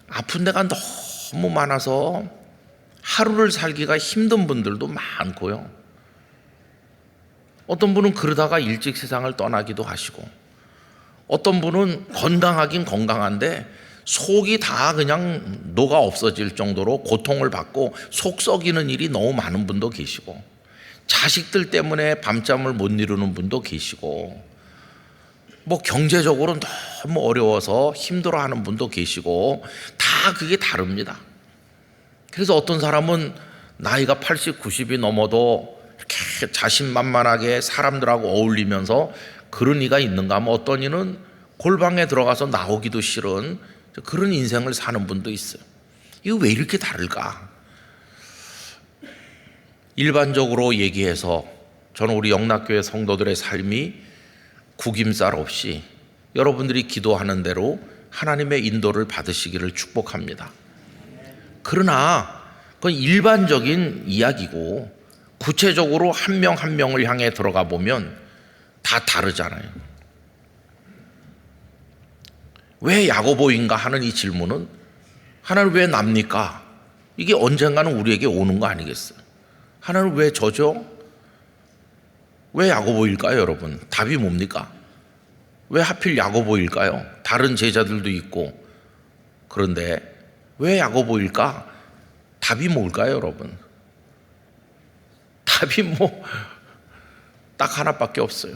아픈 데가 너무 많아서 하루를 살기가 힘든 분들도 많고요. 어떤 분은 그러다가 일찍 세상을 떠나기도 하시고, 어떤 분은 건강하긴 건강한데 속이 다 그냥 녹아 없어질 정도로 고통을 받고 속 썩이는 일이 너무 많은 분도 계시고, 자식들 때문에 밤잠을 못 이루는 분도 계시고, 뭐 경제적으로 너무 어려워서 힘들어하는 분도 계시고, 다 그게 다릅니다. 그래서 어떤 사람은 나이가 80, 90이 넘어도 이렇게 자신만만하게 사람들하고 어울리면서 그런 이가 있는가 하면, 어떤 이는 골방에 들어가서 나오기도 싫은 그런 인생을 사는 분도 있어요. 이거 왜 이렇게 다를까? 일반적으로 얘기해서 저는 우리 영락교회 성도들의 삶이 구김살 없이 여러분들이 기도하는 대로 하나님의 인도를 받으시기를 축복합니다. 그러나 그건 일반적인 이야기고, 구체적으로 한 명 한 명을 향해 들어가 보면 다 다르잖아요. 왜 야고보인가 하는 이 질문은, 하나는 왜 납니까? 이게 언젠가는 우리에게 오는 거 아니겠어요? 하나는 왜 저죠? 왜 야고보일까요, 여러분? 답이 뭡니까? 왜 하필 야고보일까요? 다른 제자들도 있고. 그런데 왜 야고보일까? 답이 뭘까요, 여러분? 답이 딱 하나밖에 없어요.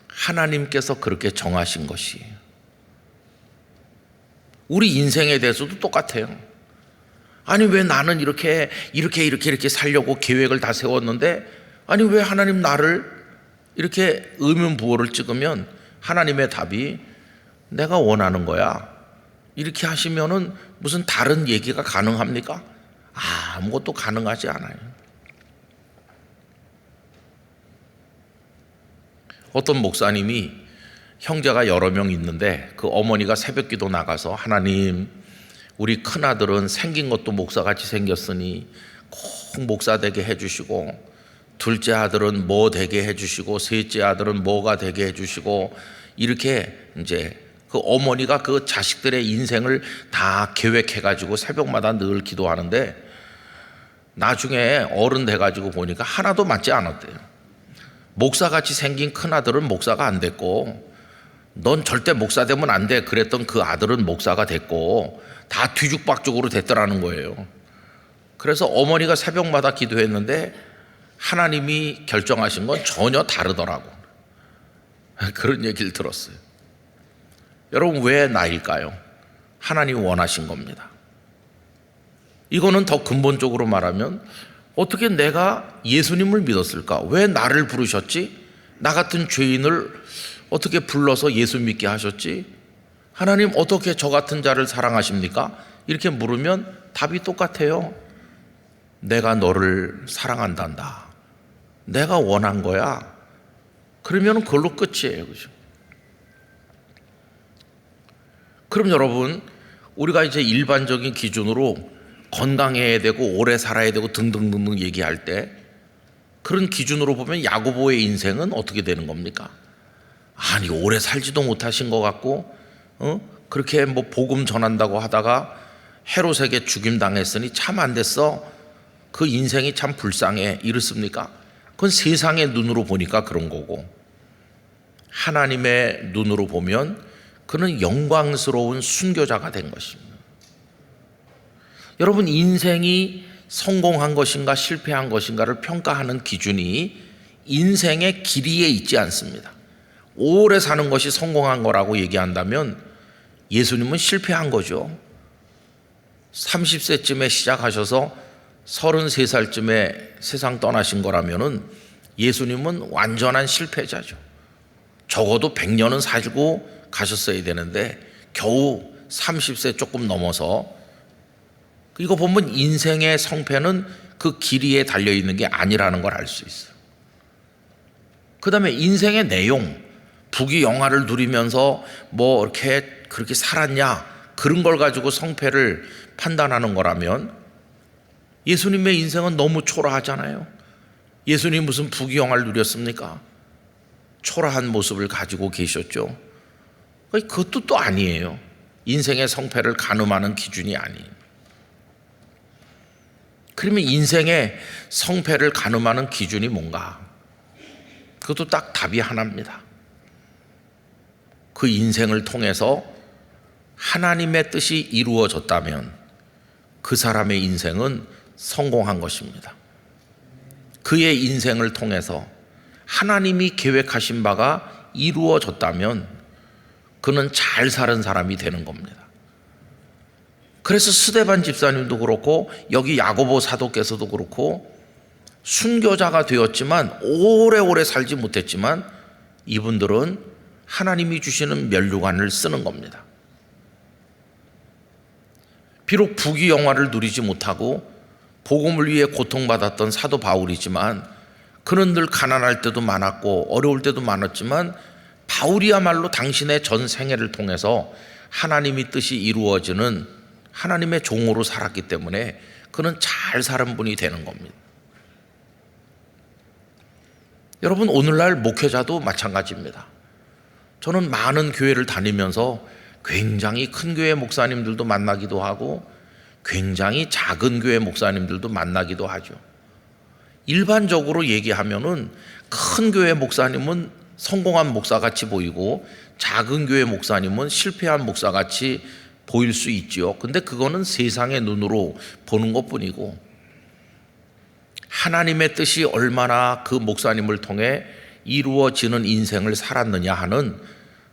하나님께서 그렇게 정하신 것이에요. 우리 인생에 대해서도 똑같아요. 아니, 왜 나는 이렇게 살려고 계획을 다 세웠는데, 아니 왜 하나님 나를 이렇게 의문부호를 찍으면 하나님의 답이 내가 원하는 거야, 이렇게 하시면은 무슨 다른 얘기가 가능합니까? 아무것도 가능하지 않아요. 어떤 목사님이 형제가 여러 명 있는데 그 어머니가 새벽기도 나가서, 하나님, 우리 큰아들은 생긴 것도 목사같이 생겼으니 꼭 목사 되게 해주시고, 둘째 아들은 뭐 되게 해주시고, 셋째 아들은 뭐가 되게 해주시고, 이렇게 이제 그 어머니가 그 자식들의 인생을 다 계획해가지고 새벽마다 늘 기도하는데, 나중에 어른 돼가지고 보니까 하나도 맞지 않았대요. 목사같이 생긴 큰아들은 목사가 안 됐고, 넌 절대 목사 되면 안 돼 그랬던 그 아들은 목사가 됐고, 다 뒤죽박죽으로 됐더라는 거예요. 그래서 어머니가 새벽마다 기도했는데 하나님이 결정하신 건 전혀 다르더라고. 그런 얘기를 들었어요. 여러분, 왜 나일까요? 하나님이 원하신 겁니다. 이거는 더 근본적으로 말하면, 어떻게 내가 예수님을 믿었을까? 왜 나를 부르셨지? 나 같은 죄인을 어떻게 불러서 예수 믿게 하셨지? 하나님, 어떻게 저 같은 자를 사랑하십니까? 이렇게 물으면 답이 똑같아요. 내가 너를 사랑한단다. 내가 원한 거야. 그러면 그걸로 끝이에요. 그죠? 그럼 여러분, 우리가 이제 일반적인 기준으로 건강해야 되고 오래 살아야 되고 등등등등 얘기할 때, 그런 기준으로 보면 야고보의 인생은 어떻게 되는 겁니까? 아니, 오래 살지도 못하신 것 같고, 그렇게 뭐 복음 전한다고 하다가 헤롯에게 죽임 당했으니 참 안 됐어. 그 인생이 참 불쌍해. 이렇습니까? 그건 세상의 눈으로 보니까 그런 거고, 하나님의 눈으로 보면 그는 영광스러운 순교자가 된 것입니다. 여러분, 인생이 성공한 것인가 실패한 것인가를 평가하는 기준이 인생의 길이에 있지 않습니다. 오래 사는 것이 성공한 거라고 얘기한다면 예수님은 실패한 거죠. 30세쯤에 시작하셔서 33살쯤에 세상 떠나신 거라면은 예수님은 완전한 실패자죠. 적어도 100년은 살고 가셨어야 되는데 겨우 30세 조금 넘어서, 이거 보면 인생의 성패는 그 길이에 달려있는 게 아니라는 걸 알 수 있어요. 그 다음에 인생의 내용, 부귀영화를 누리면서 뭐 이렇게 그렇게 살았냐, 그런 걸 가지고 성패를 판단하는 거라면 예수님의 인생은 너무 초라하잖아요. 예수님 무슨 부귀영화를 누렸습니까? 초라한 모습을 가지고 계셨죠. 그것도 또 아니에요. 인생의 성패를 가늠하는 기준이 아니에요. 그러면 인생의 성패를 가늠하는 기준이 뭔가? 그것도 딱 답이 하나입니다. 그 인생을 통해서 하나님의 뜻이 이루어졌다면 그 사람의 인생은 성공한 것입니다. 그의 인생을 통해서 하나님이 계획하신 바가 이루어졌다면 그는 잘 사는 사람이 되는 겁니다. 그래서 스데반 집사님도 그렇고 여기 야고보 사도께서도 그렇고 순교자가 되었지만 오래오래 살지 못했지만 이분들은 하나님이 주시는 면류관을 쓰는 겁니다. 비록 부귀영화를 누리지 못하고 복음을 위해 고통받았던 사도 바울이지만 그는 늘 가난할 때도 많았고 어려울 때도 많았지만 바울이야말로 당신의 전 생애를 통해서 하나님의 뜻이 이루어지는 하나님의 종으로 살았기 때문에 그는 잘 사는 분이 되는 겁니다. 여러분, 오늘날 목회자도 마찬가지입니다. 저는 많은 교회를 다니면서 굉장히 큰 교회 목사님들도 만나기도 하고 굉장히 작은 교회 목사님들도 만나기도 하죠. 일반적으로 얘기하면은 큰 교회 목사님은 성공한 목사같이 보이고 작은 교회 목사님은 실패한 목사같이 보일 수 있지요. 근데 그거는 세상의 눈으로 보는 것뿐이고 하나님의 뜻이 얼마나 그 목사님을 통해 이루어지는 인생을 살았느냐 하는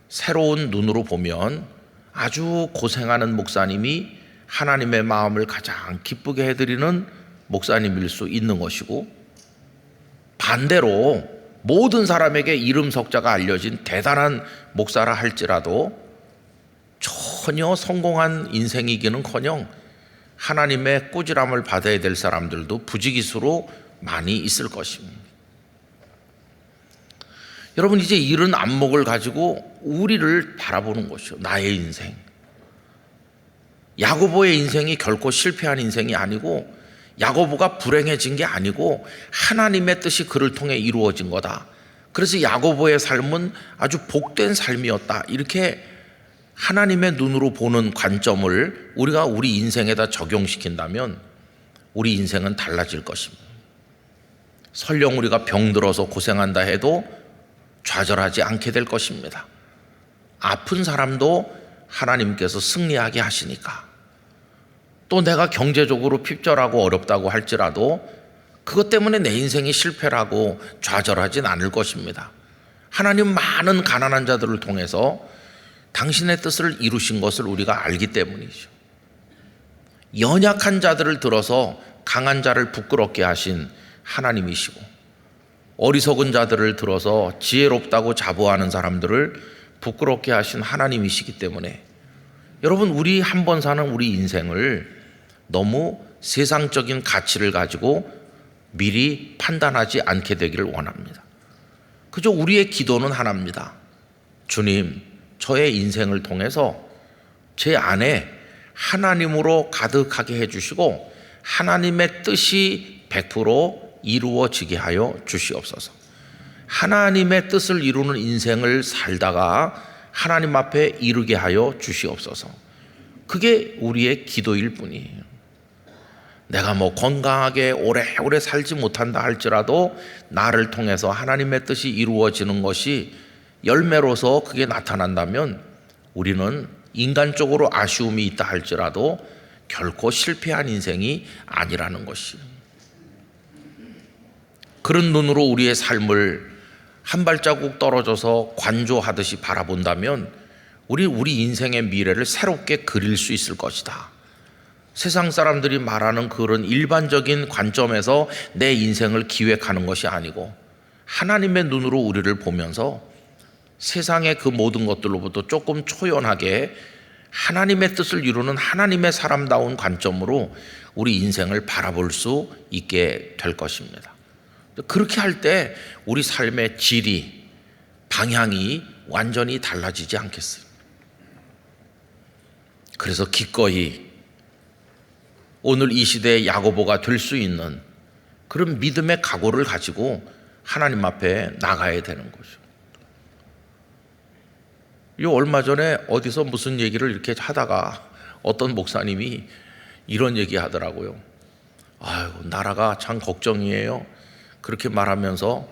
새로운 눈으로 보면 아주 고생하는 목사님이 하나님의 마음을 가장 기쁘게 해드리는 목사님일 수 있는 것이고, 반대로 모든 사람에게 이름 석자가 알려진 대단한 목사라 할지라도 전혀 성공한 인생이기는커녕 하나님의 꾸지람을 받아야 될 사람들도 부지기수로 많이 있을 것입니다. 여러분, 이제 이런 안목을 가지고 우리를 바라보는 것이요, 나의 인생. 야고보의 인생이 결코 실패한 인생이 아니고 야고보가 불행해진 게 아니고 하나님의 뜻이 그를 통해 이루어진 거다. 그래서 야고보의 삶은 아주 복된 삶이었다. 이렇게 하나님의 눈으로 보는 관점을 우리가 우리 인생에다 적용시킨다면 우리 인생은 달라질 것입니다. 설령 우리가 병들어서 고생한다 해도 좌절하지 않게 될 것입니다. 아픈 사람도 하나님께서 승리하게 하시니까. 또 내가 경제적으로 핍절하고 어렵다고 할지라도 그것 때문에 내 인생이 실패라고 좌절하진 않을 것입니다. 하나님 많은 가난한 자들을 통해서 당신의 뜻을 이루신 것을 우리가 알기 때문이죠. 연약한 자들을 들어서 강한 자를 부끄럽게 하신 하나님이시고, 어리석은 자들을 들어서 지혜롭다고 자부하는 사람들을 부끄럽게 하신 하나님이시기 때문에 여러분, 우리 한 번 사는 우리 인생을 너무 세상적인 가치를 가지고 미리 판단하지 않게 되기를 원합니다. 그저 우리의 기도는 하나입니다. 주님, 저의 인생을 통해서 제 안에 하나님으로 가득하게 해주시고 하나님의 뜻이 100% 이루어지게 하여 주시옵소서. 하나님의 뜻을 이루는 인생을 살다가 하나님 앞에 이르게 하여 주시옵소서. 그게 우리의 기도일 뿐이에요. 내가 건강하게 오래오래 살지 못한다 할지라도 나를 통해서 하나님의 뜻이 이루어지는 것이 열매로서 그게 나타난다면 우리는 인간적으로 아쉬움이 있다 할지라도 결코 실패한 인생이 아니라는 것이, 그런 눈으로 우리의 삶을 한 발자국 떨어져서 관조하듯이 바라본다면 우리 인생의 미래를 새롭게 그릴 수 있을 것이다. 세상 사람들이 말하는 그런 일반적인 관점에서 내 인생을 기획하는 것이 아니고 하나님의 눈으로 우리를 보면서 세상의 그 모든 것들로부터 조금 초연하게 하나님의 뜻을 이루는 하나님의 사람다운 관점으로 우리 인생을 바라볼 수 있게 될 것입니다. 그렇게 할 때 우리 삶의 질이, 방향이 완전히 달라지지 않겠어요? 그래서 기꺼이 오늘 이 시대의 야고보가 될 수 있는 그런 믿음의 각오를 가지고 하나님 앞에 나가야 되는 거죠. 이 얼마 전에 어디서 무슨 얘기를 이렇게 하다가 어떤 목사님이 이런 얘기 하더라고요. 아유, 나라가 참 걱정이에요. 그렇게 말하면서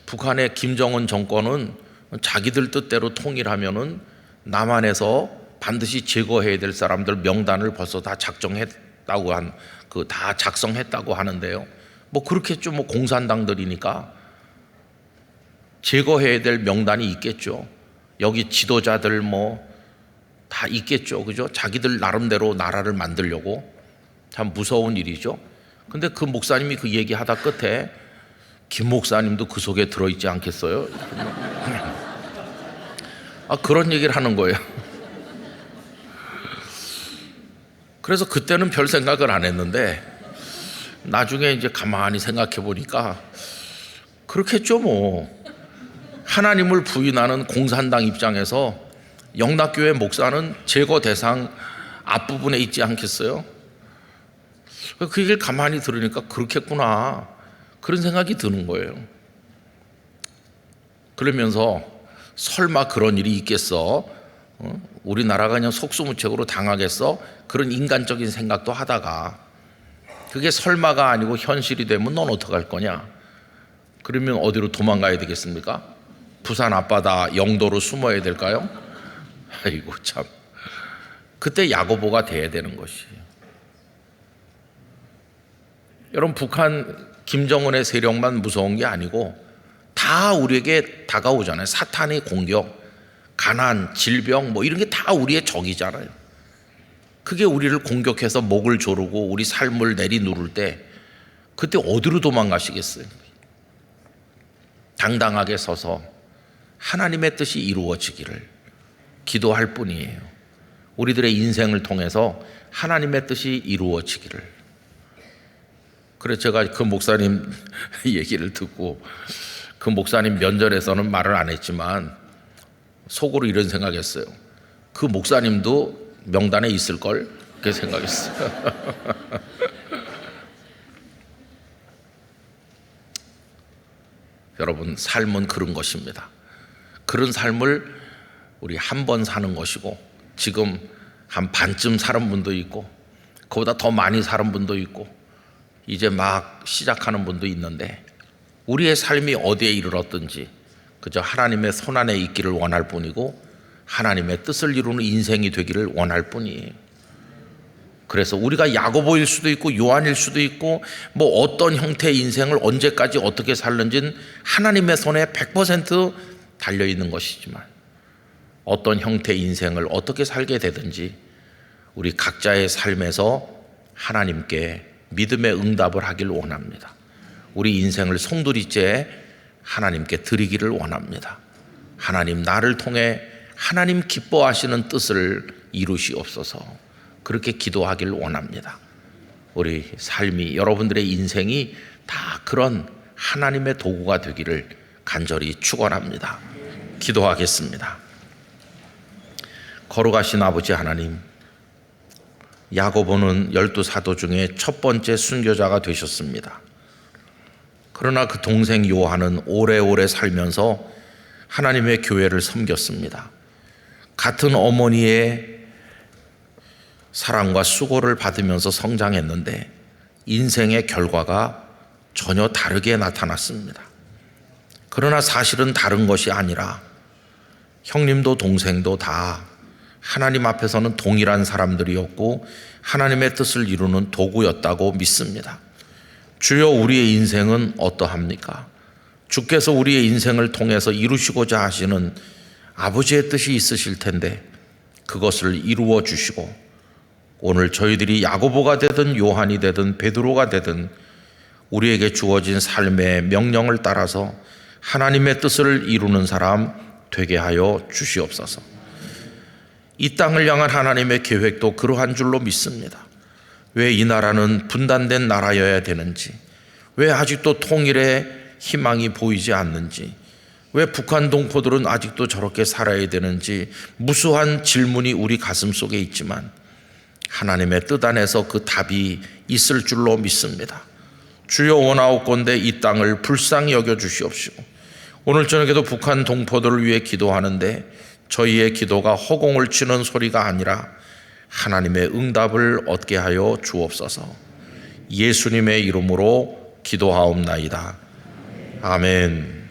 북한의 김정은 정권은 자기들 뜻대로 통일하면은 남한에서 반드시 제거해야 될 사람들 명단을 벌써 다 작성했다고 하는데요. 뭐 그렇겠죠. 뭐 공산당들이니까 제거해야 될 명단이 있겠죠. 여기 지도자들 뭐 다 있겠죠. 그죠? 자기들 나름대로 나라를 만들려고. 참 무서운 일이죠. 근데 그 목사님이 그 얘기하다 끝에 김 목사님도 그 속에 들어있지 않겠어요? 그런 얘기를 하는 거예요. 그래서 그때는 별 생각을 안 했는데 나중에 이제 가만히 생각해 보니까 그렇겠죠. 뭐 하나님을 부인하는 공산당 입장에서 영락교회 목사는 제거 대상 앞부분에 있지 않겠어요? 그 얘기를 가만히 들으니까 그렇겠구나, 그런 생각이 드는 거예요. 그러면서 설마 그런 일이 있겠어? 우리나라가 그냥 속수무책으로 당하겠어? 그런 인간적인 생각도 하다가 그게 설마가 아니고 현실이 되면 넌 어떡할 거냐? 그러면 어디로 도망가야 되겠습니까? 부산 앞바다 영도로 숨어야 될까요? 아이고 참, 그때 야고보가 돼야 되는 것이에요. 여러분, 북한 김정은의 세력만 무서운 게 아니고 다 우리에게 다가오잖아요. 사탄의 공격, 가난, 질병 뭐 이런 게 다 우리의 적이잖아요. 그게 우리를 공격해서 목을 조르고 우리 삶을 내리누를 때 그때 어디로 도망가시겠어요? 당당하게 서서 하나님의 뜻이 이루어지기를 기도할 뿐이에요. 우리들의 인생을 통해서 하나님의 뜻이 이루어지기를. 그래서 제가 그 목사님 얘기를 듣고 그 목사님 면전에서는 말을 안 했지만 속으로 이런 생각했어요. 그 목사님도 명단에 있을걸? 그렇게 생각했어요. 여러분, 삶은 그런 것입니다. 그런 삶을 우리 한 번 사는 것이고, 지금 한 반쯤 사는 분도 있고 그보다 더 많이 사는 분도 있고 이제 막 시작하는 분도 있는데, 우리의 삶이 어디에 이르렀든지 그저 하나님의 손안에 있기를 원할 뿐이고 하나님의 뜻을 이루는 인생이 되기를 원할 뿐이에요. 그래서 우리가 야고보일 수도 있고 요한일 수도 있고 뭐 어떤 형태의 인생을 언제까지 어떻게 살는지는 하나님의 손에 100% 달려있는 것이지만, 어떤 형태의 인생을 어떻게 살게 되든지 우리 각자의 삶에서 하나님께 믿음의 응답을 하길 원합니다. 우리 인생을 송두리째 하나님께 드리기를 원합니다. 하나님, 나를 통해 하나님 기뻐하시는 뜻을 이루시옵소서. 그렇게 기도하길 원합니다. 우리 삶이, 여러분들의 인생이 다 그런 하나님의 도구가 되기를 간절히 축원합니다. 기도하겠습니다. 거룩하신 아버지 하나님, 야고보는 12사도 중에 첫 번째 순교자가 되셨습니다. 그러나 그 동생 요한은 오래오래 살면서 하나님의 교회를 섬겼습니다. 같은 어머니의 사랑과 수고를 받으면서 성장했는데 인생의 결과가 전혀 다르게 나타났습니다. 그러나 사실은 다른 것이 아니라 형님도 동생도 다 하나님 앞에서는 동일한 사람들이었고 하나님의 뜻을 이루는 도구였다고 믿습니다. 주여, 우리의 인생은 어떠합니까? 주께서 우리의 인생을 통해서 이루시고자 하시는 아버지의 뜻이 있으실 텐데 그것을 이루어 주시고, 오늘 저희들이 야고보가 되든 요한이 되든 베드로가 되든 우리에게 주어진 삶의 명령을 따라서 하나님의 뜻을 이루는 사람 되게 하여 주시옵소서. 이 땅을 향한 하나님의 계획도 그러한 줄로 믿습니다. 왜 이 나라는 분단된 나라여야 되는지, 왜 아직도 통일의 희망이 보이지 않는지, 왜 북한 동포들은 아직도 저렇게 살아야 되는지 무수한 질문이 우리 가슴 속에 있지만, 하나님의 뜻 안에서 그 답이 있을 줄로 믿습니다. 주여 원하옵건대 이 땅을 불쌍히 여겨 주시옵시고, 오늘 저녁에도 북한 동포들을 위해 기도하는데 저희의 기도가 허공을 치는 소리가 아니라 하나님의 응답을 얻게 하여 주옵소서. 예수님의 이름으로 기도하옵나이다. 아멘.